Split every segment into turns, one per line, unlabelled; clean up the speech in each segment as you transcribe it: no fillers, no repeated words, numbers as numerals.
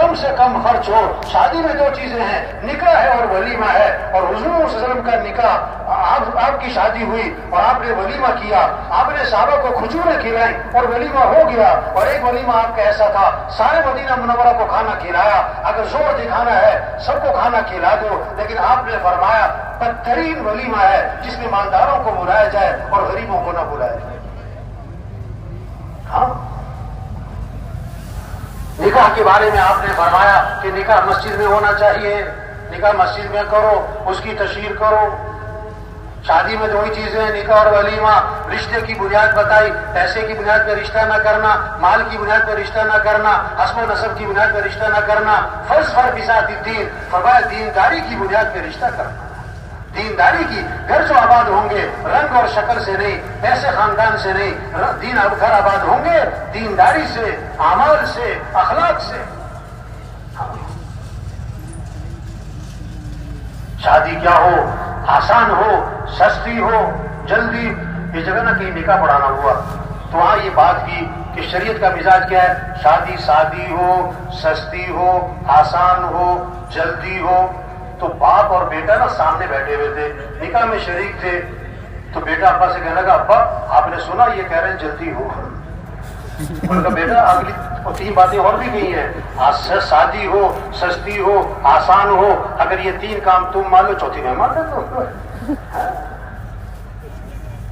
کم سے کم خرچ ہو. شادی میں دو چیزیں ہیں, نکاح ہے اور ولیمہ ہے. اور حضور صلی اللہ علیہ وسلم کا نکاح, آپ کی شادی ہوئی اور آپ نے ولیمہ کیا, آپ نے صحابہ کو کھجوریں کھلائیں اور ولیمہ ہو گیا. اور ایک ولیمہ آپ کا ایسا تھا, سارے مدینہ منورہ کو کھانا کھلایا. اگر زور دکھانا ہے سب کو کھانا کھلا دو, لیکن آپ نے فرمایا بدترین ولیمہ ہے جس میں مالداروں کو بلایا جائے اور غریبوں کو نہ بلایا جائے. ہاں, نکاح کے بارے میں آپ نے فرمایا کہ نکاح مسجد میں ہونا چاہیے, نکاح مسجد میں کرو, اس کی تشہیر کرو. شادی میں دو ہی چیزیں ہیں, نکاح اور ولیمہ. رشتے کی بنیاد بتائی, پیسے کی بنیاد پہ رشتہ نہ کرنا, مال کی بنیاد پہ رشتہ نہ کرنا, حسب و نسب کی بنیاد پہ رشتہ نہ کرنا. فلسفہ بذات الدین, فرمایا دینداری کی بنیاد پہ رشتہ کرنا. دینداری کی, گھر جو آباد ہوں گے رنگ اور شکل سے نہیں, پیسے خاندان سے نہیں, دین گھر آباد ہوں گے دینداری سے, اعمال سے, اخلاق سے. شادی کیا ہو, آسان ہو, سستی ہو, جلدی. یہ جگہ نہ کہیں نکاح پڑھانا ہوا تو وہاں یہ بات کی کہ شریعت کا مزاج کیا ہے, شادی سادی ہو, سستی ہو, آسان ہو, جلدی ہو. تو باپ اور بیٹا نا سامنے بیٹھے ہوئے تھے, نکاح میں شریک تھے. تو بیٹا ابا سے کہنے لگا, ابا آپ نے سنا یہ کہہ رہے ہیں جلدی ہو. ان کا بیٹا اگلی 3 باتیں اور بھی گئی ہیں, شادی ہو, سستی ہو, آسان ہو. اگر یہ 3 کام تم مان لو, چوتھی میں مان لو.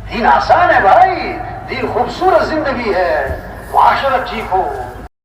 دین آسان ہے بھائی, دین خوبصورت زندگی ہے, معاشرت ٹھیک ہو,